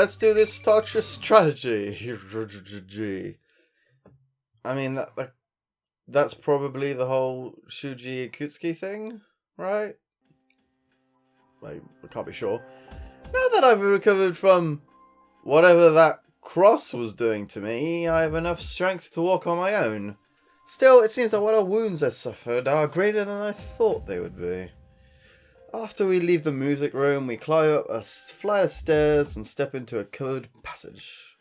let's do this Tartarus strategy. I mean, that's probably the whole Shuji Ikutsuki thing, right? I can't be sure. Now that I've recovered from whatever that cross was doing to me, I have enough strength to walk on my own. Still, it seems that what wounds I've suffered are greater than I thought they would be. After we leave the music room, we climb up a flight of stairs and step into a covered passage.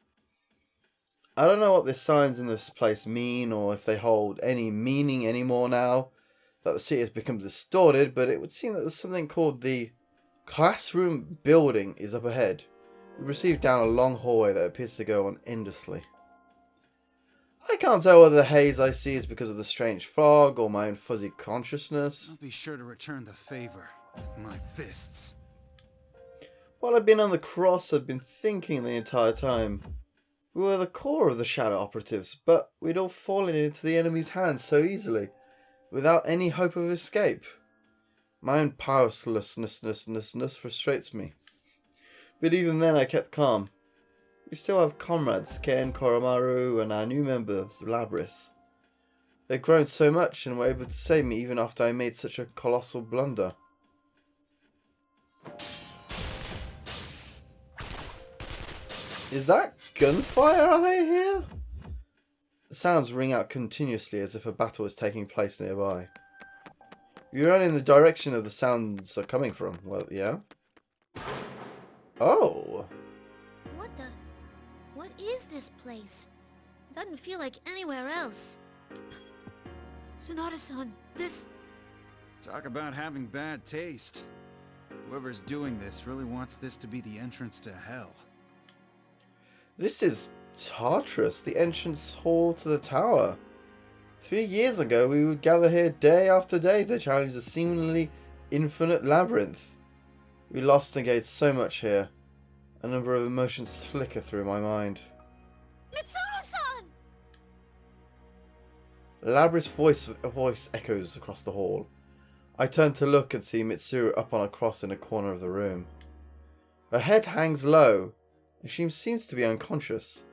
I don't know what the signs in this place mean, or if they hold any meaning anymore now that the city has become distorted, but it would seem that there's something called the classroom building is up ahead. We proceed down a long hallway that appears to go on endlessly. I can't tell whether the haze I see is because of the strange fog or my own fuzzy consciousness. I'll be sure to return the favor with my fists. While I've been on the cross, I've been thinking the entire time. We were the core of the Shadow Operatives, but we'd all fallen into the enemy's hands so easily, without any hope of escape. My own powerlessness frustrates me. But even then I kept calm. We still have comrades, Ken, Koromaru, and our new member, Labris. They've grown so much and were able to save me even after I made such a colossal blunder. Is that gunfire, are they here? The sounds ring out continuously as if a battle is taking place nearby. You run in the direction of the sounds are coming from. Well, yeah. Oh. What is this place? It doesn't feel like anywhere else. Sonata-san, this... Talk about having bad taste. Whoever's doing this really wants this to be the entrance to hell. This is Tartarus, the entrance hall to the tower. 3 years ago, we would gather here day after day to challenge the seemingly infinite labyrinth. We lost and gained so much here. A number of emotions flicker through my mind. Mitsuru-san! Labris' voice echoes across the hall. I turn to look and see Mitsuru up on a cross in a corner of the room. Her head hangs low, and she seems to be unconscious.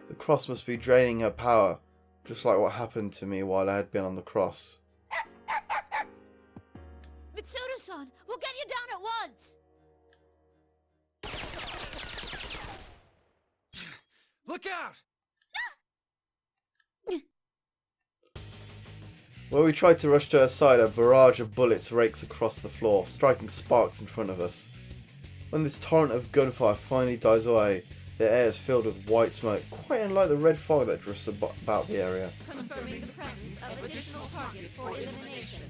The cross must be draining her power, just like what happened to me while I had been on the cross. Mitsuru-san, we'll get you down at once! Look out! While we try to rush to her side, a barrage of bullets rakes across the floor, striking sparks in front of us. When this torrent of gunfire finally dies away, the air is filled with white smoke, quite unlike the red fog that drifts about the area. Confirming the presence of additional targets for elimination.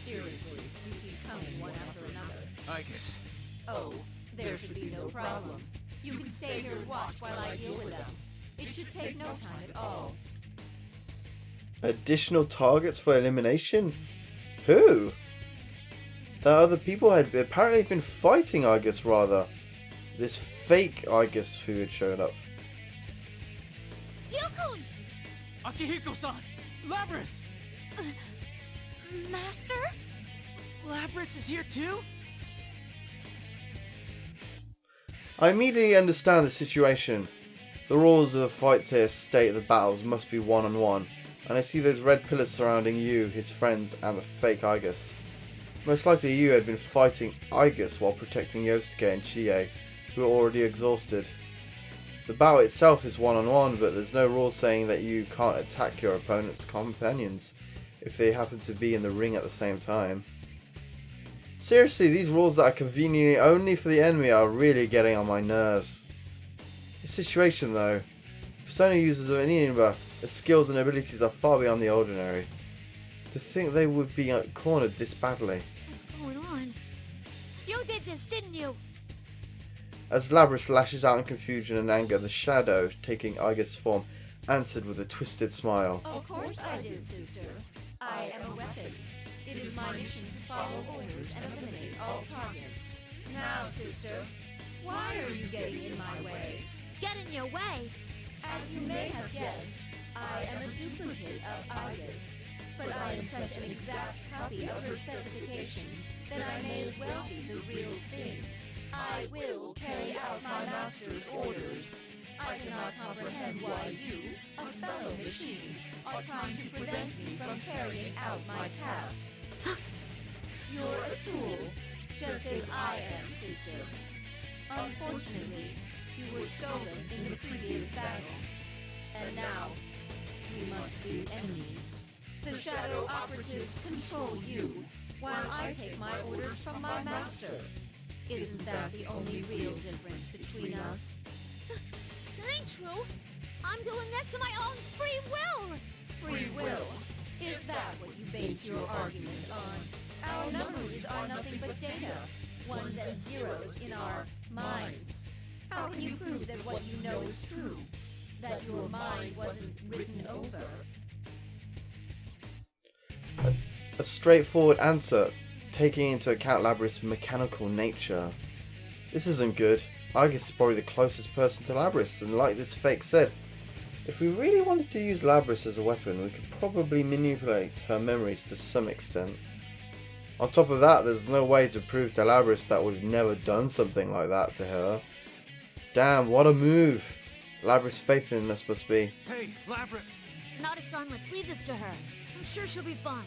Seriously, you keep coming one after another. I guess. Oh, there should be no problem. You can stay here and watch while I deal with them. It should take no time at all. Additional targets for elimination? Who? The other people had apparently been fighting, I guess, rather. This fake, I guess, who had shown up. Yukun! Akihiko-san! Labris! Master? Labris is here too? I immediately understand the situation. The rules of the fights here state the battles must be one-on-one, and I see those red pillars surrounding you, his friends, and the fake Igus. Most likely you had been fighting Igus while protecting Yosuke and Chie, who are already exhausted. The battle itself is one-on-one, but there's no rule saying that you can't attack your opponent's companions if they happen to be in the ring at the same time. Seriously, these rules that are conveniently only for the enemy are really getting on my nerves. The situation though, Persona users of Enimba, their skills and abilities are far beyond the ordinary. To think they would be cornered this badly. What's going on? You did this, didn't you? As Labris lashes out in confusion and anger, the shadow, taking Igus' form, answered with a twisted smile. Of course I did, sister. I am a weapon. It is my mission to follow orders and eliminate all targets. Now, sister, why are you getting in my way? Get in your way? As you may have guessed, I am a duplicate of Igus. But I am such an exact copy of her specifications that I may as well be the real thing. I will carry out my master's orders. I cannot comprehend why you, a fellow machine, are trying to prevent me from carrying out my task. You're a tool, just as I am, sister. Unfortunately, you were stolen in the previous battle, and now we must be enemies. The Shadow Operatives control you, while I take my orders from my master. Isn't that the only real difference between us? That ain't true. I'm doing this of my own free will. Free will? Is that what you base your argument on? Our memories are nothing but data, ones and zeros in our minds. How can you prove that what you know is true? That your mind wasn't written over? A straightforward answer, taking into account Labrys' mechanical nature. This isn't good. Argus is probably the closest person to Labrys, and like this fake said, if we really wanted to use Labrys as a weapon, we could probably manipulate her memories to some extent. On top of that, there's no way to prove to Labrys that we've never done something like that to her. Damn, what a move! Labrys' faith in us must be. Hey, Labra! It's not a son. Let's leave this to her. I'm sure she'll be fine.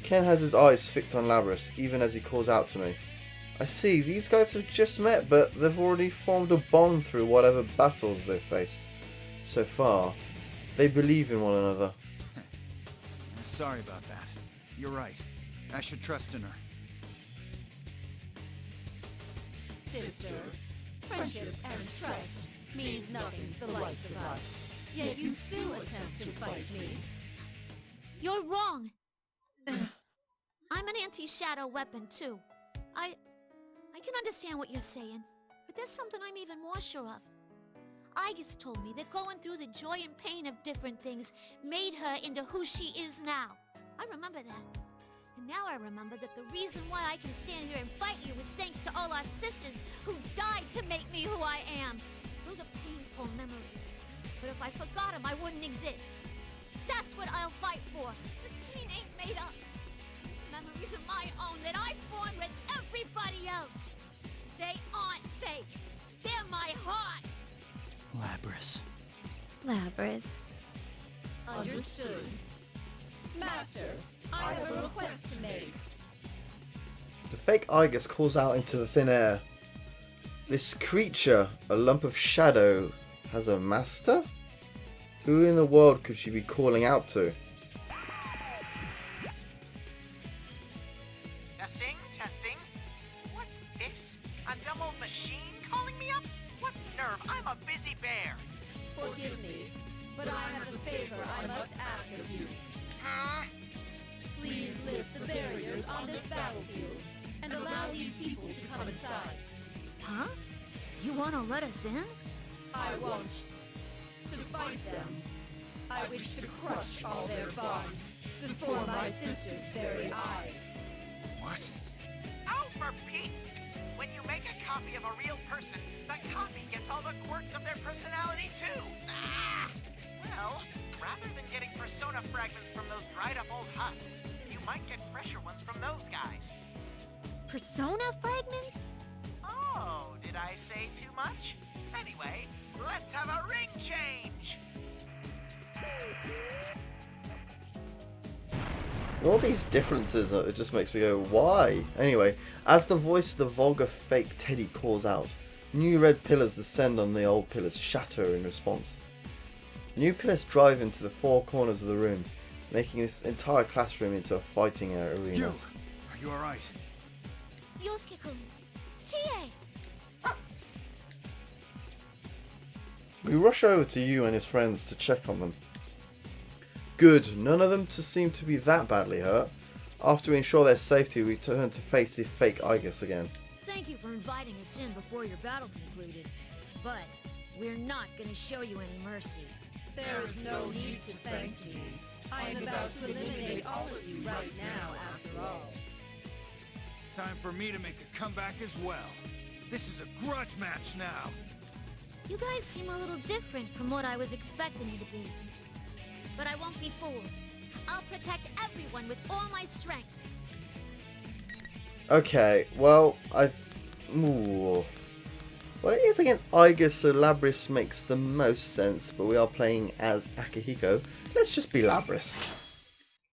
Ken has his eyes fixed on Labrys, even as he calls out to me. I see, these guys have just met, but they've already formed a bond through whatever battles they've faced. So far, they believe in one another. Sorry about that. You're right. I should trust in her. Sister, friendship and trust means nothing to the likes of us. Yet you still attempt to fight me. You're wrong. I'm an anti-shadow weapon, too. I can understand what you're saying, but there's something I'm even more sure of. Igus told me that going through the joy and pain of different things made her into who she is now. I remember that. And now I remember that the reason why I can stand here and fight you is thanks to all our sisters who died to make me who I am. Those are painful memories. But if I forgot them, I wouldn't exist. That's what I'll fight for. This pain ain't made up. These memories are my own that I formed with everybody else. They aren't fake. They're my heart. Labrys. Labrys. Understood. Master, I have a request to make. The fake Igus calls out into the thin air. This creature, a lump of shadow, has a master? Who in the world could she be calling out to? Testing, testing. What's this? A dumb old machine calling me up? What nerve? I'm a busy bear. Forgive me, but I have a favor I must ask of you. Please lift the barriers on this battlefield and allow these people to come inside. Huh? You want to let us in? I want to fight them. I wish to crush all their bonds before my sister's very eyes. What? Oh, for Pete's! When you make a copy of a real person, the copy gets all the quirks of their personality too. Ah! Well, rather than getting persona fragments from those dried up old husks, you might get fresher ones from those guys. Persona fragments? Oh, did I say too much? Anyway, let's have a ring change! All these differences, it just makes me go, why? Anyway, as the voice of the vulgar fake Teddy calls out, new red pillars descend on the old pillars, shatter in response. The new pillars drive into the four corners of the room, making this entire classroom into a fighting arena. You! Are you alright? Yosuke-kun. Chie! We rush over to you and his friends to check on them. Good, none of them seem to be that badly hurt. After we ensure their safety, we turn to face the fake Igus again. Thank you for inviting us in before your battle concluded. But we're not going to show you any mercy. There is no need to thank me. I am about to eliminate all of you right now, after all. Time for me to make a comeback as well. This is a grudge match now. You guys seem a little different from what I was expecting you to be. But I won't be fooled. I'll protect everyone with all my strength. Okay, well, I Ooh. Well, it is against Igus, so Labris makes the most sense, but we are playing as Akihiko. Let's just be Labris.